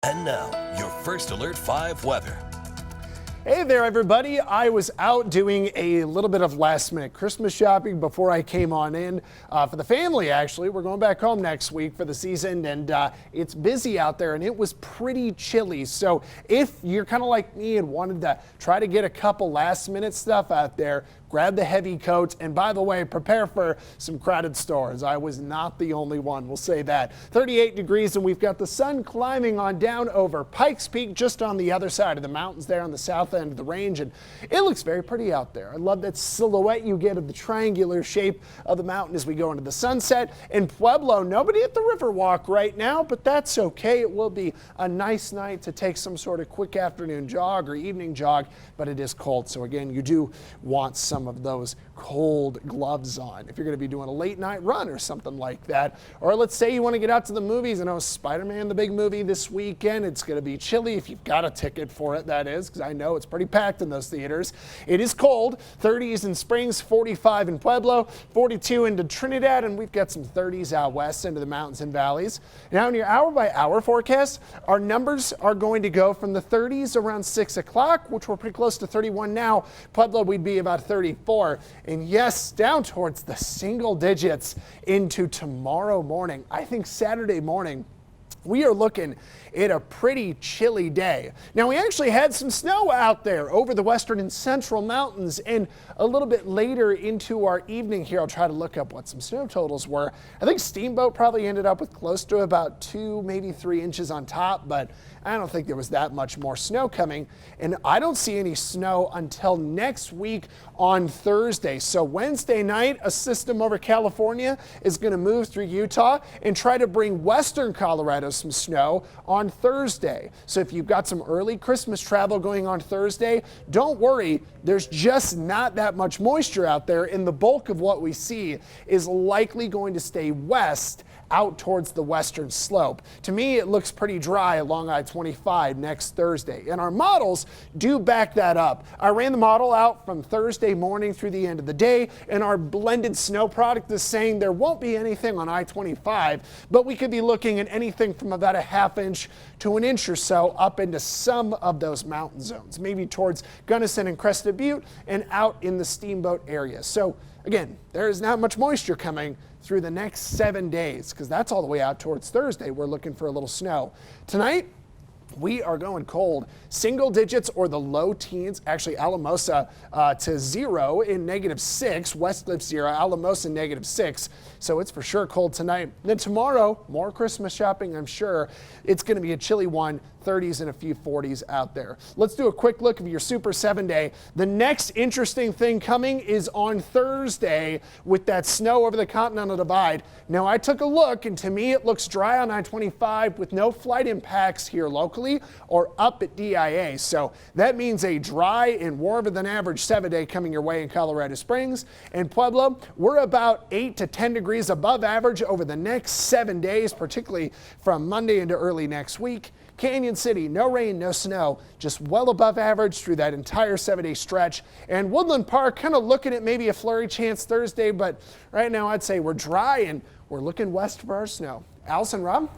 And now, your First Alert 5 weather. Hey there, everybody. I was out doing a little bit of last minute Christmas shopping before I came on in for the family, actually. We're going back home next week for the season, and it's busy out there, and it was pretty chilly. So if you're kind of like me and wanted to try to get a couple last minute stuff out there, grab the heavy coats, and by the way, prepare for some crowded stores. I was not the only one, we'll say that. 38 degrees, and we've got the sun climbing on down over Pikes Peak, just on the other side of the mountains there on the south end of the range, and it looks very pretty out there. I love that silhouette you get of the triangular shape of the mountain as we go into the sunset. In Pueblo, nobody at the Riverwalk right now, but that's okay. It will be a nice night to take some sort of quick afternoon jog or evening jog, but it is cold, so again, you do want some of those cold gloves on if you're going to be doing a late night run or something like that. Or let's say you want to get out to the movies. I know Spider-Man, the big movie this weekend. It's going to be chilly if you've got a ticket for it, that is, because I know it's pretty packed in those theaters. It is cold, 30s in Springs, 45 in Pueblo, 42 into Trinidad, and we've got some 30s out west into the mountains and valleys. Now in your hour by hour forecast, our numbers are going to go from the 30s around 6 o'clock, which we're pretty close to 31 now. Pueblo, we'd be about 34. And yes, down towards the single digits into tomorrow morning. I think Saturday morning, we are looking at a pretty chilly day. Now, we actually had some snow out there over the western and central mountains, and a little bit later into our evening here, I'll try to look up what some snow totals were. I think Steamboat probably ended up with close to about 2, maybe 3 inches on top, but I don't think there was that much more snow coming, and I don't see any snow until next week on Thursday. So Wednesday night, a system over California is going to move through Utah and try to bring western Colorado some snow on Thursday. So if you've got some early Christmas travel going on Thursday, don't worry, there's just not that much moisture out there, and the bulk of what we see is likely going to stay west out towards the western slope. To me, it looks pretty dry along I-25 next Thursday, and our models do back that up. I ran the model out from Thursday morning through the end of the day, and our blended snow product is saying there won't be anything on I-25, but we could be looking at anything from about a ½ inch to an inch or so up into some of those mountain zones, maybe towards Gunnison and Crested Butte and out in the Steamboat area. So again, there is not much moisture coming through the next 7 days, because that's all the way out towards Thursday. We're looking for a little snow. Tonight, we are going cold, single digits or the low teens. Actually, Alamosa to 0 in -6, Westcliff 0, Alamosa -6. So it's for sure cold tonight. Then tomorrow, more Christmas shopping, I'm sure. It's going to be a chilly one, 30s and a few 40s out there. Let's do a quick look of your Super 7-day. The next interesting thing coming is on Thursday with that snow over the Continental Divide. Now, I took a look, and to me, it looks dry on I-25 with no flight impacts here locally or up at DIA. So that means a dry and warmer than average 7-day coming your way in Colorado Springs. And Pueblo, we're about 8 to 10 degrees above average over the next 7 days, particularly from Monday into early next week. Canyon City, no rain, no snow, just well above average through that entire 7-day stretch. And Woodland Park, kind of looking at maybe a flurry chance Thursday, but right now I'd say we're dry and we're looking west for our snow. Allison, Rob?